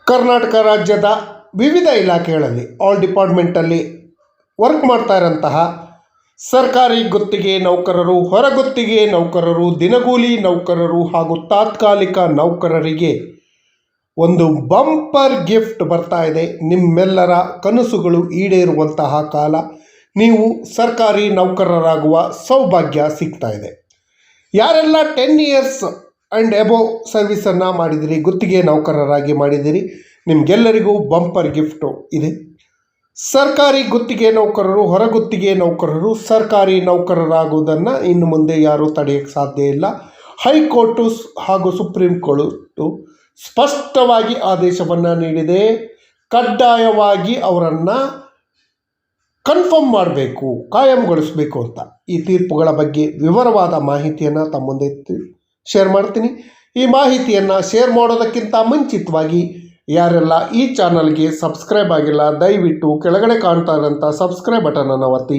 ಕರ್ನಾಟಕ ರಾಜ್ಯದ ವಿವಿಧ ಇಲಾಖೆಗಳಲ್ಲಿ ಆಲ್ ಡಿಪಾರ್ಟ್ಮೆಂಟಲ್ಲಿ ವರ್ಕ್ ಮಾಡ್ತಾ ಇರೋಂತಹ ಸರ್ಕಾರಿ ಗುತ್ತಿಗೆ ನೌಕರರು, ಹೊರಗುತ್ತಿಗೆ ನೌಕರರು, ದಿನಗೂಲಿ ನೌಕರರು ಹಾಗೂ ತಾತ್ಕಾಲಿಕ ನೌಕರರಿಗೆ ಒಂದು ಬಂಪರ್ ಗಿಫ್ಟ್ ಬರ್ತಾ ಇದೆ. ನಿಮ್ಮೆಲ್ಲರ ಕನಸುಗಳು ಈಡೇರುವಂತಹ ಕಾಲ. ನೀವು ಸರ್ಕಾರಿ ನೌಕರರಾಗುವ ಸೌಭಾಗ್ಯ ಸಿಗ್ತಾ ಇದೆ. ಯಾರೆಲ್ಲ 10 ಇಯರ್ಸ್ ಆ್ಯಂಡ್ ಎಬೋವ್ ಸರ್ವಿಸನ್ನು ಮಾಡಿದಿರಿ, ಗುತ್ತಿಗೆ ನೌಕರರಾಗಿ ಮಾಡಿದಿರಿ, ನಿಮಗೆಲ್ಲರಿಗೂ ಬಂಪರ್ ಗಿಫ್ಟು ಇದೆ. ಸರ್ಕಾರಿ ಗುತ್ತಿಗೆ ನೌಕರರು, ಹೊರಗುತ್ತಿಗೆ ನೌಕರರು ಸರ್ಕಾರಿ ನೌಕರರಾಗುವುದನ್ನು ಇನ್ನು ಮುಂದೆ ಯಾರೂ ತಡೆಯೋಕ್ಕೆ ಸಾಧ್ಯ ಇಲ್ಲ. ಹೈಕೋರ್ಟು ಹಾಗೂ ಸುಪ್ರೀಂ ಕೋರ್ಟು ಸ್ಪಷ್ಟವಾಗಿ ಆದೇಶವನ್ನು ನೀಡಿದೆ. ಕಡ್ಡಾಯವಾಗಿ ಅವರನ್ನು ಕನ್ಫರ್ಮ್ ಮಾಡಬೇಕು, ಕಾಯಂಗೊಳಿಸಬೇಕು ಅಂತ. ಈ ತೀರ್ಪುಗಳ ಬಗ್ಗೆ ವಿವರವಾದ ಮಾಹಿತಿಯನ್ನು ತಮ್ಮ ಮುಂದೆ ಶೇರ್ ಮಾಡ್ತೀನಿ. ಈ ಮಾಹಿತಿಯನ್ನು ಶೇರ್ ಮಾಡೋದಕ್ಕಿಂತ ಮುಂಚಿತವಾಗಿ ಯಾರೆಲ್ಲ ಈ ಚಾನಲ್ಗೆ ಸಬ್ಸ್ಕ್ರೈಬ್ ಆಗಿಲ್ಲ, ದಯವಿಟ್ಟು ಕೆಳಗಡೆ ಕಾಣ್ತಾ ಇರೋಂಥ ಸಬ್ಸ್ಕ್ರೈಬ್ ಬಟನನ್ನು ಒತ್ತಿ,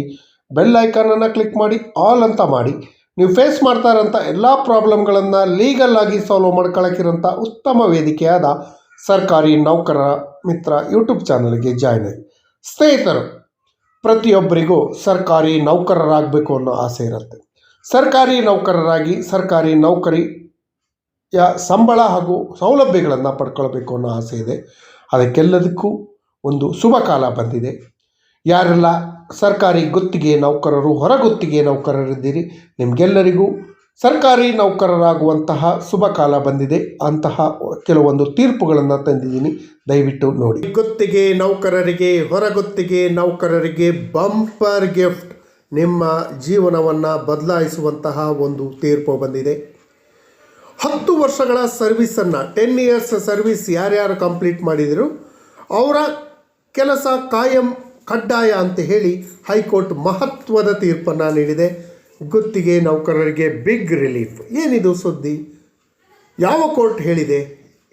ಬೆಲ್ ಐಕಾನನ್ನು ಕ್ಲಿಕ್ ಮಾಡಿ, ಆಲ್ ಅಂತ ಮಾಡಿ. ನೀವು ಫೇಸ್ ಮಾಡ್ತಾ ಇರೋಂಥ ಎಲ್ಲ ಪ್ರಾಬ್ಲಮ್ಗಳನ್ನು ಲೀಗಲ್ ಆಗಿ ಸಾಲ್ವ್ ಮಾಡ್ಕೊಳ್ಳೋಕ್ಕಿರೋಂಥ ಉತ್ತಮ ವೇದಿಕೆಯಾದ ಸರ್ಕಾರಿ ನೌಕರರ ಮಿತ್ರ ಯೂಟ್ಯೂಬ್ ಚಾನಲ್ಗೆ ಜಾಯ್ನ್ ಆಗಿ. ಸ್ನೇಹಿತರು, ಪ್ರತಿಯೊಬ್ಬರಿಗೂ ಸರ್ಕಾರಿ ನೌಕರರಾಗಬೇಕು ಅನ್ನೋ ಆಸೆ ಇರುತ್ತೆ. ಸರ್ಕಾರಿ ನೌಕರರಾಗಿ ಸರ್ಕಾರಿ ನೌಕರಿಯ ಸಂಬಳ ಹಾಗೂ ಸೌಲಭ್ಯಗಳನ್ನು ಪಡ್ಕೊಳ್ಬೇಕು ಅನ್ನೋ ಆಸೆ ಇದೆ. ಅದಕ್ಕೆಲ್ಲದಕ್ಕೂ ಒಂದು ಶುಭ ಕಾಲ ಬಂದಿದೆ. ಯಾರೆಲ್ಲ ಸರ್ಕಾರಿ ಗುತ್ತಿಗೆ ನೌಕರರು, ಹೊರಗುತ್ತಿಗೆ ನೌಕರರಿದ್ದೀರಿ, ನಿಮಗೆಲ್ಲರಿಗೂ ಸರ್ಕಾರಿ ನೌಕರರಾಗುವಂತಹ ಶುಭ ಕಾಲ ಬಂದಿದೆ. ಅಂತಹ ಕೆಲವೊಂದು ತೀರ್ಪುಗಳನ್ನು ತಂದಿದ್ದೀನಿ, ದಯವಿಟ್ಟು ನೋಡಿ. ಗುತ್ತಿಗೆ ನೌಕರರಿಗೆ, ಹೊರಗುತ್ತಿಗೆ ನೌಕರರಿಗೆ ಬಂಪರ್ ಗಿಫ್ಟ್, ನಿಮ್ಮ ಜೀವನವನ್ನು ಬದಲಾಯಿಸುವಂತಹ ಒಂದು ತೀರ್ಪು ಬಂದಿದೆ. 10 ವರ್ಷಗಳ ಸರ್ವಿಸನ್ನು, 10 ಇಯರ್ಸ್ ಸರ್ವಿಸ್ ಯಾರ್ಯಾರು ಕಂಪ್ಲೀಟ್ ಮಾಡಿದರು ಅವರ ಕೆಲಸ ಕಾಯಂ ಕಡ್ಡಾಯ ಅಂತ ಹೇಳಿ ಹೈಕೋರ್ಟ್ ಮಹತ್ವದ ತೀರ್ಪನ್ನು ನೀಡಿದೆ. ಗುತ್ತಿಗೆ ನೌಕರರಿಗೆ ಬಿಗ್ ರಿಲೀಫ್. ಏನಿದು ಸುದ್ದಿ? ಯಾವ ಕೋರ್ಟ್ ಹೇಳಿದೆ?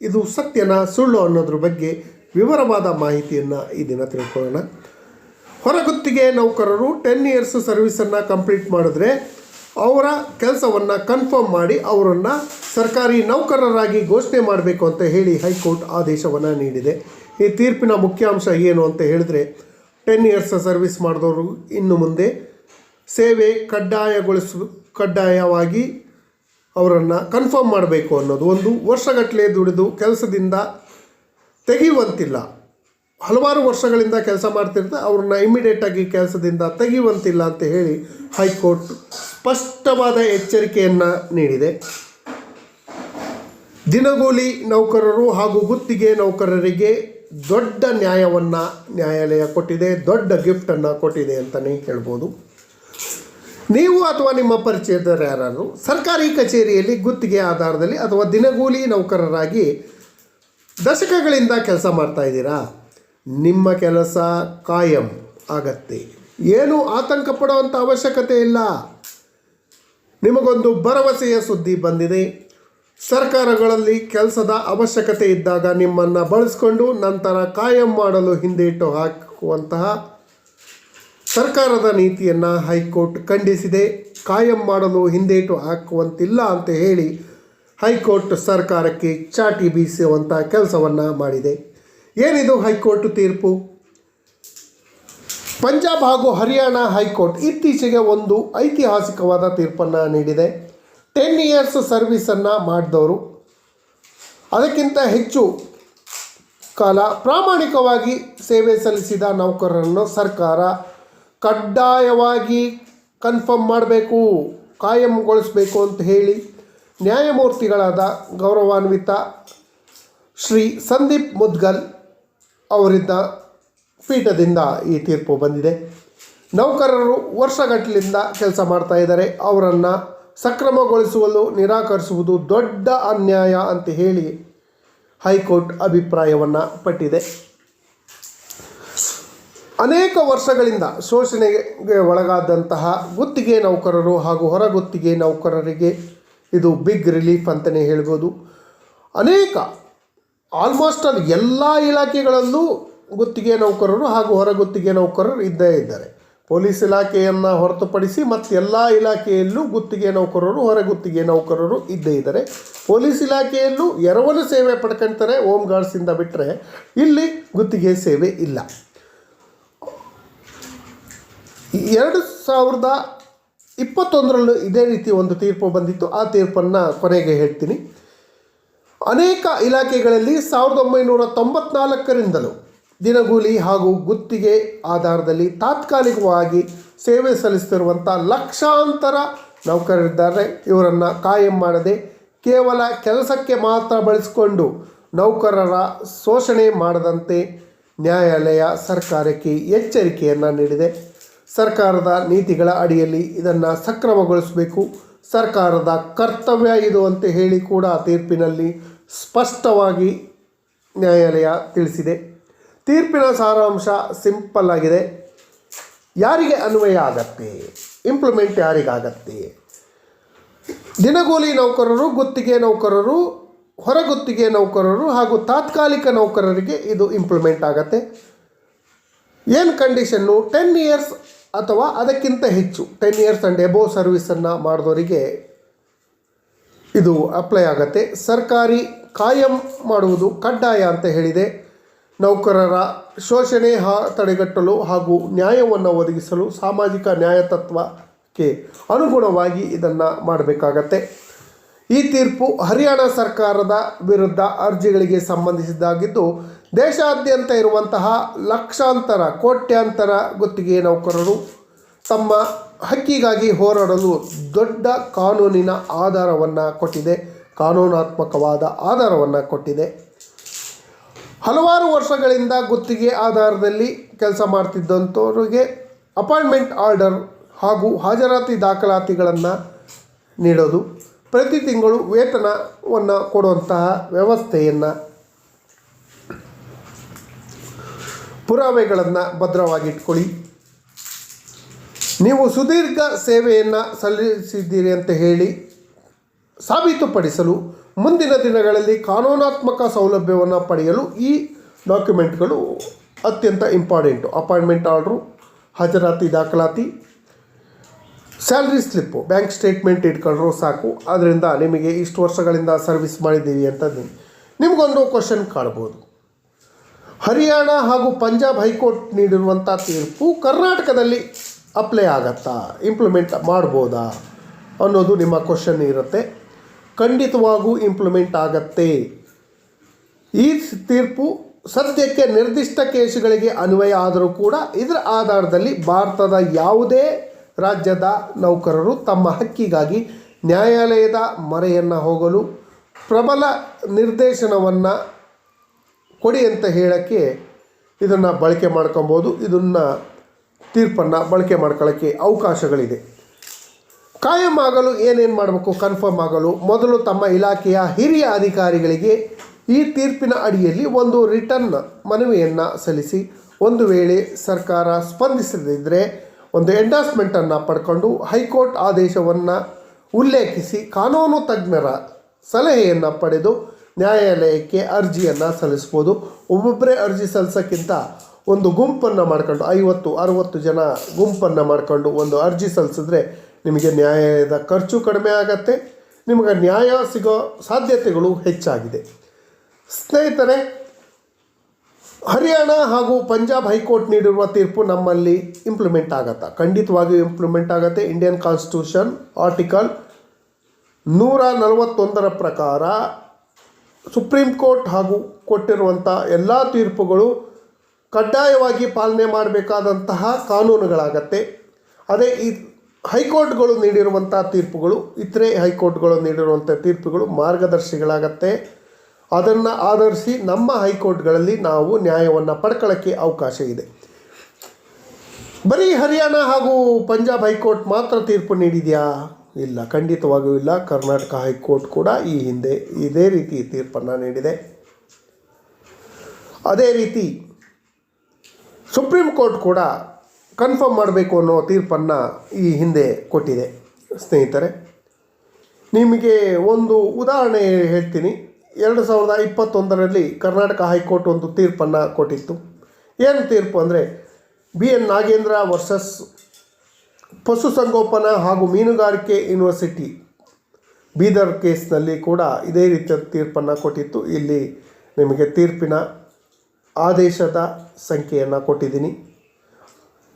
ಇದು ಸತ್ಯನಾ ಸುಳ್ಳು ಅನ್ನೋದ್ರ ಬಗ್ಗೆ ವಿವರವಾದ ಮಾಹಿತಿಯನ್ನು ಈ ದಿನ ತಿಳ್ಕೊಳ್ಳೋಣ. ಹೊರಗುತ್ತಿಗೆ ನೌಕರರು 10 ಇಯರ್ಸ್ ಸರ್ವಿಸನ್ನು ಕಂಪ್ಲೀಟ್ ಮಾಡಿದ್ರೆ ಅವರ ಕೆಲಸವನ್ನು ಕನ್ಫರ್ಮ್ ಮಾಡಿ ಅವರನ್ನು ಸರ್ಕಾರಿ ನೌಕರರಾಗಿ ಘೋಷಣೆ ಮಾಡಬೇಕು ಅಂತ ಹೇಳಿ ಹೈಕೋರ್ಟ್ ಆದೇಶವನ್ನು ನೀಡಿದೆ. ಈ ತೀರ್ಪಿನ ಮುಖ್ಯಾಂಶ ಏನು ಅಂತ ಹೇಳಿದ್ರೆ, 10 ಇಯರ್ಸ್ ಸರ್ವಿಸ್ ಮಾಡಿದವರು ಇನ್ನು ಮುಂದೆ ಸೇವೆ ಕಡ್ಡಾಯವಾಗಿ ಅವರನ್ನು ಕನ್ಫರ್ಮ್ ಮಾಡಬೇಕು ಅನ್ನೋದು ಒಂದು. ವರ್ಷಗಟ್ಟಲೆ ದುಡಿದು ಕೆಲಸದಿಂದ ತೆಗೆಯುವಂತಿಲ್ಲ, ಹಲವಾರು ವರ್ಷಗಳಿಂದ ಕೆಲಸ ಮಾಡ್ತಿರ್ತಾರೆ, ಅವ್ರನ್ನ ಇಮ್ಮಿಡಿಯೇಟಾಗಿ ಕೆಲಸದಿಂದ ತೆಗೆಯುವಂತಿಲ್ಲ ಅಂತ ಹೇಳಿ ಹೈಕೋರ್ಟ್ ಸ್ಪಷ್ಟವಾದ ಎಚ್ಚರಿಕೆಯನ್ನು ನೀಡಿದೆ. ದಿನಗೂಲಿ ನೌಕರರು ಹಾಗೂ ಗುತ್ತಿಗೆ ನೌಕರರಿಗೆ ದೊಡ್ಡ ನ್ಯಾಯವನ್ನು ನ್ಯಾಯಾಲಯ ಕೊಟ್ಟಿದೆ, ದೊಡ್ಡ ಗಿಫ್ಟನ್ನು ಕೊಟ್ಟಿದೆ ಅಂತಲೇ ಹೇಳ್ಬೋದು. ನೀವು ಅಥವಾ ನಿಮ್ಮ ಪರಿಚಯದವರು ಯಾರಾದರೂ ಸರ್ಕಾರಿ ಕಚೇರಿಯಲ್ಲಿ ಗುತ್ತಿಗೆ ಆಧಾರದಲ್ಲಿ ಅಥವಾ ದಿನಗೂಲಿ ನೌಕರರಾಗಿ ದಶಕಗಳಿಂದ ಕೆಲಸ ಮಾಡ್ತಾಯಿದ್ದೀರಾ? ನಿಮ್ಮ ಕೆಲಸ ಕಾಯಂ ಆಗತ್ತೆ, ಏನೂ ಆತಂಕ ಪಡುವಂಥ ಅವಶ್ಯಕತೆ ಇಲ್ಲ. ನಿಮಗೊಂದು ಭರವಸೆಯ ಸುದ್ದಿ ಬಂದಿದೆ. ಸರ್ಕಾರಗಳಲ್ಲಿ ಕೆಲಸದ ಅವಶ್ಯಕತೆ ಇದ್ದಾಗ ನಿಮ್ಮನ್ನು ಬಳಸ್ಕೊಂಡು ನಂತರ ಕಾಯಂ ಮಾಡಲು ಹಿಂದೇಟು ಹಾಕುವಂತಹ ಸರ್ಕಾರದ ನೀತಿಯನ್ನು ಹೈಕೋರ್ಟ್ ಖಂಡಿಸಿದೆ. ಕಾಯಂ ಮಾಡಲು ಹಿಂದೇಟು ಹಾಕುವಂತಿಲ್ಲ ಅಂತ ಹೇಳಿ ಹೈಕೋರ್ಟ್ ಸರ್ಕಾರಕ್ಕೆ ಚಾಟಿ ಬೀಸುವಂಥ ಕೆಲಸವನ್ನು ಮಾಡಿದೆ. ಏನಿದು ಹೈಕೋರ್ಟ್ ತೀರ್ಪು? ಪಂಜಾಬ್ ಹಾಗೂ ಹರಿಯಾಣ ಹೈಕೋರ್ಟ್ ಇತ್ತೀಚೆಗೆ ಒಂದು ಐತಿಹಾಸಿಕವಾದ ತೀರ್ಪನ್ನು ನೀಡಿದೆ. 10 ಇಯರ್ಸ್ ಸರ್ವಿಸನ್ನು ಮಾಡಿದವರು, ಅದಕ್ಕಿಂತ ಹೆಚ್ಚು ಕಾಲ ಪ್ರಾಮಾಣಿಕವಾಗಿ ಸೇವೆ ಸಲ್ಲಿಸಿದ ನೌಕರರನ್ನು ಸರ್ಕಾರ ಕಡ್ಡಾಯವಾಗಿ ಕನ್ಫರ್ಮ್ ಮಾಡಬೇಕು, ಕಾಯಂಗೊಳಿಸಬೇಕು ಅಂತ ಹೇಳಿ ನ್ಯಾಯಮೂರ್ತಿಗಳಾದ ಗೌರವಾನ್ವಿತ ಶ್ರೀ ಸಂದೀಪ್ ಮುದ್ಗಲ್ ಅವರಿದ್ದ ಪೀಠದಿಂದ ಈ ತೀರ್ಪು ಬಂದಿದೆ. ನೌಕರರು ವರ್ಷಗಟ್ಟಲಿಂದ ಕೆಲಸ ಮಾಡ್ತಾ ಇದ್ದಾರೆ, ಅವರನ್ನು ಸಕ್ರಮಗೊಳಿಸುವಲು ನಿರಾಕರಿಸುವುದು ದೊಡ್ಡ ಅನ್ಯಾಯ ಅಂತ ಹೇಳಿ ಹೈಕೋರ್ಟ್ ಅಭಿಪ್ರಾಯವನ್ನು ಪಟ್ಟಿದೆ. ಅನೇಕ ವರ್ಷಗಳಿಂದ ಶೋಷಣೆಗೆ ಒಳಗಾದಂತಹ ಗುತ್ತಿಗೆ ನೌಕರರು ಹಾಗೂ ಹೊರಗುತ್ತಿಗೆ ನೌಕರರಿಗೆ ಇದು ಬಿಗ್ ರಿಲೀಫ್ ಅಂತಲೇ ಹೇಳ್ಬೋದು. ಆಲ್ಮೋಸ್ಟ್ ಎಲ್ಲ ಇಲಾಖೆಗಳಲ್ಲೂ ಗುತ್ತಿಗೆ ನೌಕರರು ಹಾಗೂ ಹೊರಗುತ್ತಿಗೆ ನೌಕರರು ಇದ್ದೇ ಇದ್ದಾರೆ. ಪೊಲೀಸ್ ಇಲಾಖೆಯನ್ನು ಹೊರತುಪಡಿಸಿ ಮತ್ತು ಎಲ್ಲ ಇಲಾಖೆಯಲ್ಲೂ ಗುತ್ತಿಗೆ ನೌಕರರು ಹೊರಗುತ್ತಿಗೆ ನೌಕರರು ಇದ್ದೇ ಇದ್ದಾರೆ. ಪೊಲೀಸ್ ಇಲಾಖೆಯಲ್ಲೂ ಎರವಲು ಸೇವೆ ಪಡ್ಕೊಳ್ತಾರೆ ಹೋಮ್ ಗಾರ್ಡ್ಸಿಂದ ಬಿಟ್ಟರೆ, ಇಲ್ಲಿ ಗುತ್ತಿಗೆ ಸೇವೆ ಇಲ್ಲ. 2021ರಲ್ಲೂ ಇದೇ ರೀತಿ ಒಂದು ತೀರ್ಪು ಬಂದಿತ್ತು. ಆ ತೀರ್ಪನ್ನು ಕೊನೆಗೆ ಹೇಳ್ತೀನಿ. ಅನೇಕ ಇಲಾಖೆಗಳಲ್ಲಿ 1994ರಿಂದಲೂ ದಿನಗೂಲಿ ಹಾಗೂ ಗುತ್ತಿಗೆ ಆಧಾರದಲ್ಲಿ ತಾತ್ಕಾಲಿಕವಾಗಿ ಸೇವೆ ಸಲ್ಲಿಸ್ತಿರುವಂಥ ಲಕ್ಷಾಂತರ ನೌಕರರಿದ್ದಾರೆ. ಇವರನ್ನು ಕಾಯಂ ಮಾಡದೆ ಕೇವಲ ಕೆಲಸಕ್ಕೆ ಮಾತ್ರ ಬಳಸಿಕೊಂಡು ನೌಕರರ ಶೋಷಣೆ ಮಾಡದಂತೆ ನ್ಯಾಯಾಲಯ ಸರ್ಕಾರಕ್ಕೆ ಎಚ್ಚರಿಕೆಯನ್ನು ನೀಡಿದೆ. ಸರ್ಕಾರದ ನೀತಿಗಳ ಅಡಿಯಲ್ಲಿ ಇದನ್ನು ಸಕ್ರಮಗೊಳಿಸಬೇಕು, ಸರ್ಕಾರದ ಕರ್ತವ್ಯ ಇದು ಅಂತ ಹೇಳಿ ಕೂಡ ತೀರ್ಪಿನಲ್ಲಿ ಸ್ಪಷ್ಟವಾಗಿ ನ್ಯಾಯಾಲಯ ತಿಳಿಸಿದೆ. ತೀರ್ಪಿನ ಸಾರಾಂಶ ಸಿಂಪಲ್ ಆಗಿದೆ. ಯಾರಿಗೆ ಅನ್ವಯ ಆಗತ್ತೆ, ಇಂಪ್ಲಿಮೆಂಟ್ ಯಾರಿಗಾಗತ್ತೆ? ದಿನಗೂಲಿ ನೌಕರರು, ಗುತ್ತಿಗೆ ನೌಕರರು, ಹೊರಗುತ್ತಿಗೆ ನೌಕರರು ಹಾಗೂ ತಾತ್ಕಾಲಿಕ ನೌಕರರಿಗೆ ಇದು ಇಂಪ್ಲಿಮೆಂಟ್ ಆಗತ್ತೆ. ಏನು ಕಂಡೀಷನ್ನು? 10 ಇಯರ್ಸ್ ಅಥವಾ ಅದಕ್ಕಿಂತ ಹೆಚ್ಚು 10 ಇಯರ್ಸ್ ಆ್ಯಂಡ್ ಎಬೋವ್ ಸರ್ವಿಸನ್ನು ಮಾಡಿದವರಿಗೆ ಇದು ಅಪ್ಲೈ ಆಗುತ್ತೆ. ಸರ್ಕಾರಿ ಕಾಯಂ ಮಾಡುವುದು ಕಡ್ಡಾಯ ಅಂತ ಹೇಳಿದೆ. ನೌಕರರ ಶೋಷಣೆ ತಡೆಗಟ್ಟಲು ಹಾಗೂ ನ್ಯಾಯವನ್ನು ಒದಗಿಸಲು ಸಾಮಾಜಿಕ ನ್ಯಾಯ ತತ್ವಕ್ಕೆ ಅನುಗುಣವಾಗಿ ಇದನ್ನು ಮಾಡಬೇಕಾಗತ್ತೆ. ಈ ತೀರ್ಪು ಹರಿಯಾಣ ಸರ್ಕಾರದ ವಿರುದ್ಧ ಅರ್ಜಿಗಳಿಗೆ ಸಂಬಂಧಿಸಿದ್ದಾಗಿದ್ದು, ದೇಶಾದ್ಯಂತ ಇರುವಂತಹ ಲಕ್ಷಾಂತರ ಕೋಟ್ಯಾಂತರ ಗುತ್ತಿಗೆ ನೌಕರರು ತಮ್ಮ ಹಕ್ಕಿಗಾಗಿ ಹೋರಾಡಲು ದೊಡ್ಡ ಕಾನೂನಿನ ಆಧಾರವನ್ನು ಕೊಟ್ಟಿದೆ, ಕಾನೂನಾತ್ಮಕವಾದ ಆಧಾರವನ್ನು ಕೊಟ್ಟಿದೆ. ಹಲವಾರು ವರ್ಷಗಳಿಂದ ಗುತ್ತಿಗೆ ಆಧಾರದಲ್ಲಿ ಕೆಲಸ ಮಾಡ್ತಿದ್ದಂಥವರಿಗೆ ಅಪಾಯಿಂಟ್ಮೆಂಟ್ ಆರ್ಡರ್ ಹಾಗೂ ಹಾಜರಾತಿ ದಾಖಲಾತಿಗಳನ್ನು ನೀಡೋದು, ಪ್ರತಿ ತಿಂಗಳು ವೇತನವನ್ನು ಕೊಡುವಂತಹ ವ್ಯವಸ್ಥೆಯನ್ನು, ಪುರಾವೆಗಳನ್ನು ಭದ್ರವಾಗಿಟ್ಕೊಳ್ಳಿ. ನೀವು ಸುದೀರ್ಘ ಸೇವೆಯನ್ನು ಸಲ್ಲಿಸಿದ್ದೀರಿ ಅಂತ ಹೇಳಿ ಸಾಬೀತುಪಡಿಸಲು ಮುಂದಿನ ದಿನಗಳಲ್ಲಿ ಕಾನೂನಾತ್ಮಕ ಸೌಲಭ್ಯವನ್ನು ಪಡೆಯಲು ಈ ಡಾಕ್ಯುಮೆಂಟ್ಗಳು ಅತ್ಯಂತ ಇಂಪಾರ್ಟೆಂಟು. ಅಪಾಯಿಂಟ್ಮೆಂಟ್ ಆರ್ಡ್ರು, ಹಾಜರಾತಿ ದಾಖಲಾತಿ, ಸ್ಯಾಲ್ರಿ ಸ್ಲಿಪ್ಪು, ಬ್ಯಾಂಕ್ ಸ್ಟೇಟ್ಮೆಂಟ್ ಇಟ್ಕೊಂಡ್ರೂ ಸಾಕು. ಅದರಿಂದ ನಿಮಗೆ ಇಷ್ಟು ವರ್ಷಗಳಿಂದ ಸರ್ವಿಸ್ ಮಾಡಿದ್ದೀವಿ ಅಂತ ನಿಮಗೊಂದು ಕ್ವಶನ್ ಕಾಣ್ಬೋದು. ಹರಿಯಾಣ ಹಾಗೂ ಪಂಜಾಬ್ ಹೈಕೋರ್ಟ್ ನೀಡಿರುವಂಥ ತೀರ್ಪು ಕರ್ನಾಟಕದಲ್ಲಿ ಅಪ್ಲೈ ಆಗತ್ತಾ, ಇಂಪ್ಲಿಮೆಂಟ್ ಮಾಡ್ಬೋದಾ ಅನ್ನೋದು ನಿಮ್ಮ ಕ್ವಶನ್ ಇರುತ್ತೆ. ಖಂಡಿತವಾಗೂ ಇಂಪ್ಲಿಮೆಂಟ್ ಆಗತ್ತೆ. ಈ ತೀರ್ಪು ಸದ್ಯಕ್ಕೆ ನಿರ್ದಿಷ್ಟ ಕೇಸುಗಳಿಗೆ ಅನ್ವಯ ಆದರೂ ಕೂಡ ಇದರ ಆಧಾರದಲ್ಲಿ ಭಾರತದ ಯಾವುದೇ ರಾಜ್ಯದ ನೌಕರರು ತಮ್ಮ ಹಕ್ಕಿಗಾಗಿ ನ್ಯಾಯಾಲಯದ ಮೊರೆಯನ್ನು ಹೋಗಲು ಪ್ರಬಲ ನಿರ್ದೇಶನವನ್ನು ಕೊಡಿ ಅಂತ ಹೇಳೋಕ್ಕೆ ಇದನ್ನು ಬಳಕೆ ಮಾಡ್ಕೊಬೋದು. ಇದನ್ನು ತೀರ್ಪನ್ನು ಬಳಕೆ ಮಾಡ್ಕೊಳ್ಳೋಕ್ಕೆ ಅವಕಾಶಗಳಿದೆ. ಕಾಯಂ ಆಗಲು ಏನೇನು ಮಾಡಬೇಕು? ಕನ್ಫರ್ಮ್ ಆಗಲು ಮೊದಲು ತಮ್ಮ ಇಲಾಖೆಯ ಹಿರಿಯ ಅಧಿಕಾರಿಗಳಿಗೆ ಈ ತೀರ್ಪಿನ ಅಡಿಯಲ್ಲಿ ಒಂದು ರಿಟರ್ನ್ ಮನವಿಯನ್ನು ಸಲ್ಲಿಸಿ, ಒಂದು ವೇಳೆ ಸರ್ಕಾರ ಸ್ಪಂದಿಸದಿದ್ದರೆ ಒಂದು ಎಂಡಾರ್ಸ್ಮೆಂಟನ್ನು ಪಡ್ಕೊಂಡು ಹೈಕೋರ್ಟ್ ಆದೇಶವನ್ನು ಉಲ್ಲೇಖಿಸಿ ಕಾನೂನು ತಜ್ಞರ ಸಲಹೆಯನ್ನು ಪಡೆದು ನ್ಯಾಯಾಲಯಕ್ಕೆ ಅರ್ಜಿಯನ್ನು ಸಲ್ಲಿಸ್ಬೋದು. ಒಬ್ಬೊಬ್ಬರೇ ಅರ್ಜಿ ಸಲ್ಲಿಸೋಕ್ಕಿಂತ ಒಂದು ಗುಂಪನ್ನು ಮಾಡ್ಕೊಂಡು 50-60 ಜನ ಗುಂಪನ್ನು ಮಾಡ್ಕೊಂಡು ಒಂದು ಅರ್ಜಿ ಸಲ್ಲಿಸಿದ್ರೆ ನಿಮಗೆ ನ್ಯಾಯಾಲಯದ ಖರ್ಚು ಕಡಿಮೆ ಆಗತ್ತೆ, ನಿಮಗೆ ನ್ಯಾಯ ಸಿಗೋ ಸಾಧ್ಯತೆಗಳು ಹೆಚ್ಚಾಗಿದೆ. ಸ್ನೇಹಿತರೆ, ಹರಿಯಾಣ ಹಾಗೂ ಪಂಜಾಬ್ ಹೈಕೋರ್ಟ್ ನೀಡಿರುವ ತೀರ್ಪು ನಮ್ಮಲ್ಲಿ ಇಂಪ್ಲಿಮೆಂಟ್ ಆಗತ್ತಾ? ಖಂಡಿತವಾಗಿಯೂ ಇಂಪ್ಲಿಮೆಂಟ್ ಆಗುತ್ತೆ. ಇಂಡಿಯನ್ ಕಾನ್ಸ್ಟಿಟ್ಯೂಷನ್ ಆರ್ಟಿಕಲ್ 141 ಪ್ರಕಾರ ಸುಪ್ರೀಂ ಕೋರ್ಟ್ ಹಾಗೂ ಕೊಟ್ಟಿರುವಂಥ ಎಲ್ಲ ತೀರ್ಪುಗಳು ಕಡ್ಡಾಯವಾಗಿ ಪಾಲನೆ ಮಾಡಬೇಕಾದಂತಹ ಕಾನೂನುಗಳಾಗತ್ತೆ. ಅದೇ ಈ ಹೈಕೋರ್ಟ್ಗಳು ನೀಡಿರುವಂಥ ತೀರ್ಪುಗಳು, ಇತರೆ ಹೈಕೋರ್ಟ್ಗಳು ನೀಡಿರುವಂಥ ತೀರ್ಪುಗಳು ಮಾರ್ಗದರ್ಶಿಗಳಾಗತ್ತೆ. ಅದನ್ನು ಆಧರಿಸಿ ನಮ್ಮ ಹೈಕೋರ್ಟ್ಗಳಲ್ಲಿ ನಾವು ನ್ಯಾಯವನ್ನು ಪಡ್ಕೊಳ್ಳೋಕ್ಕೆ ಅವಕಾಶ ಇದೆ. ಬರೀ ಹರಿಯಾಣ ಹಾಗೂ ಪಂಜಾಬ್ ಹೈಕೋರ್ಟ್ ಮಾತ್ರ ತೀರ್ಪು ನೀಡಿದೆಯಾ? ಇಲ್ಲ, ಖಂಡಿತವಾಗಿಯೂ ಇಲ್ಲ. ಕರ್ನಾಟಕ ಹೈಕೋರ್ಟ್ ಕೂಡ ಈ ಹಿಂದೆ ಇದೇ ರೀತಿ ತೀರ್ಪನ್ನು ನೀಡಿದೆ. ಅದೇ ರೀತಿ ಸುಪ್ರೀಂ ಕೋರ್ಟ್ ಕೂಡ ಕನ್ಫರ್ಮ್ ಮಾಡಬೇಕು ಅನ್ನೋ ತೀರ್ಪನ್ನು ಈ ಹಿಂದೆ ಕೊಟ್ಟಿದೆ. ಸ್ನೇಹಿತರೆ, ನಿಮಗೆ ಒಂದು ಉದಾಹರಣೆ ಹೇಳ್ತೀನಿ. 2021ರಲ್ಲಿ ಕರ್ನಾಟಕ ಹೈಕೋರ್ಟ್ ಒಂದು ತೀರ್ಪನ್ನು ಕೊಟ್ಟಿತ್ತು. ಏನು ತೀರ್ಪು ಅಂದರೆ, BN ನಾಗೇಂದ್ರ ವರ್ಸಸ್ ಪಶುಸಂಗೋಪನಾ ಹಾಗೂ ಮೀನುಗಾರಿಕೆ ಯೂನಿವರ್ಸಿಟಿ ಬೀದರ್ ಕೇಸ್ನಲ್ಲಿ ಕೂಡ ಇದೇ ರೀತಿಯ ತೀರ್ಪನ್ನು ಕೊಟ್ಟಿತ್ತು. ಇಲ್ಲಿ ನಿಮಗೆ ತೀರ್ಪಿನ ಆದೇಶದ ಸಂಖ್ಯೆಯನ್ನು ಕೊಟ್ಟಿದ್ದೀನಿ,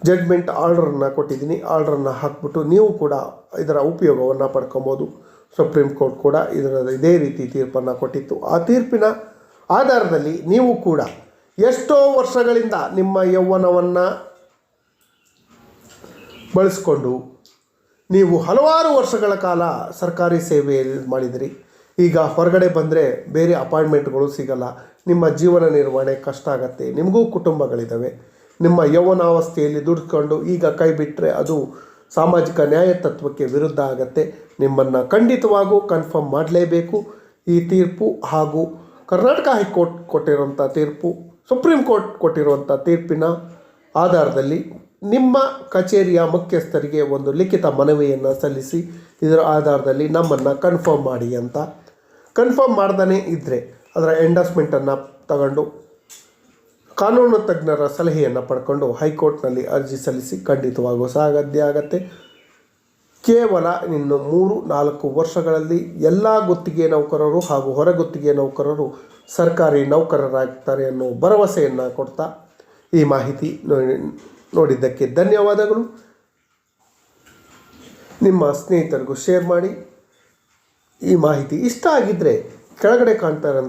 ಜಡ್ಮೆಂಟ್ ಆರ್ಡ್ರನ್ನು ಕೊಟ್ಟಿದ್ದೀನಿ. ಆರ್ಡ್ರನ್ನು ಹಾಕ್ಬಿಟ್ಟು ನೀವು ಕೂಡ ಇದರ ಉಪಯೋಗವನ್ನು ಪಡ್ಕೊಬೋದು. ಸುಪ್ರೀಂ ಕೋರ್ಟ್ ಕೂಡ ಇದೇ ರೀತಿ ತೀರ್ಪನ್ನು ಕೊಟ್ಟಿತ್ತು. ಆ ತೀರ್ಪಿನ ಆಧಾರದಲ್ಲಿ ನೀವು ಕೂಡ ಎಷ್ಟೋ ವರ್ಷಗಳಿಂದ ನಿಮ್ಮ ಯೌವನವನ್ನು ಬಳಸಿಕೊಂಡು ನೀವು ಹಲವಾರು ವರ್ಷಗಳ ಕಾಲ ಸರ್ಕಾರಿ ಸೇವೆಯಲ್ಲಿ ಮಾಡಿದಿರಿ. ಈಗ ಹೊರಗಡೆ ಬಂದರೆ ಬೇರೆ ಅಪಾಯಿಂಟ್ಮೆಂಟ್ಗಳು ಸಿಗಲ್ಲ, ನಿಮ್ಮ ಜೀವನ ನಿರ್ವಹಣೆ ಕಷ್ಟ ಆಗತ್ತೆ. ನಿಮಗೂ ಕುಟುಂಬಗಳಿದ್ದಾವೆ. ನಿಮ್ಮ ಯೌವನಾವಸ್ಥೆಯಲ್ಲಿ ದುಡ್ಕೊಂಡು ಈಗ ಕೈ ಬಿಟ್ಟರೆ ಅದು ಸಾಮಾಜಿಕ ನ್ಯಾಯ ತತ್ವಕ್ಕೆ ವಿರುದ್ಧ ಆಗತ್ತೆ. ನಿಮ್ಮನ್ನು ಖಂಡಿತವಾಗೂ ಕನ್ಫರ್ಮ್ ಮಾಡಲೇಬೇಕು. ಈ ತೀರ್ಪು ಹಾಗೂ ಕರ್ನಾಟಕ ಹೈಕೋರ್ಟ್ ಕೊಟ್ಟಿರುವಂಥ ತೀರ್ಪು, ಸುಪ್ರೀಂ ಕೋರ್ಟ್ ಕೊಟ್ಟಿರುವಂಥ ತೀರ್ಪಿನ ಆಧಾರದಲ್ಲಿ ನಿಮ್ಮ ಕಚೇರಿಯ ಮುಖ್ಯಸ್ಥರಿಗೆ ಒಂದು ಲಿಖಿತ ಮನವಿಯನ್ನು ಸಲ್ಲಿಸಿ ಇದರ ಆಧಾರದಲ್ಲಿ ನಮ್ಮನ್ನು ಕನ್ಫರ್ಮ್ ಮಾಡಿ ಅಂತ. ಕನ್ಫರ್ಮ್ ಮಾಡ್ದೇ ಇದ್ದರೆ ಅದರ ಎಂಡಾಸ್ಮೆಂಟನ್ನು ತಗೊಂಡು ಕಾನೂನು ತಜ್ಞರ ಸಲಹೆಯನ್ನು ಪಡ್ಕೊಂಡು ಹೈಕೋರ್ಟ್ನಲ್ಲಿ ಅರ್ಜಿ ಸಲ್ಲಿಸಿ ಖಂಡಿತವಾಗೂ ಸಾಧ್ಯ ಆಗತ್ತೆ. ಕೇವಲ ಇನ್ನು 3-4 ವರ್ಷಗಳಲ್ಲಿ ಎಲ್ಲ ಗುತ್ತಿಗೆ ನೌಕರರು ಹಾಗೂ ಹೊರಗುತ್ತಿಗೆ ನೌಕರರು ಸರ್ಕಾರಿ ನೌಕರರಾಗ್ತಾರೆ ಅನ್ನೋ ಭರವಸೆಯನ್ನು ಕೊಡ್ತಾ ಈ ಮಾಹಿತಿ ನೋಡಿದ್ದಕ್ಕೆ ಧನ್ಯವಾದಗಳು. ನಿಮ್ಮ ಸ್ನೇಹಿತರಿಗೂ ಶೇರ್ ಮಾಡಿ. ಈ ಮಾಹಿತಿ ಇಷ್ಟ ಆಗಿದ್ದರೆ ಕೆಳಗಡೆ ಕಾಣ್ತಾ ಇರೋ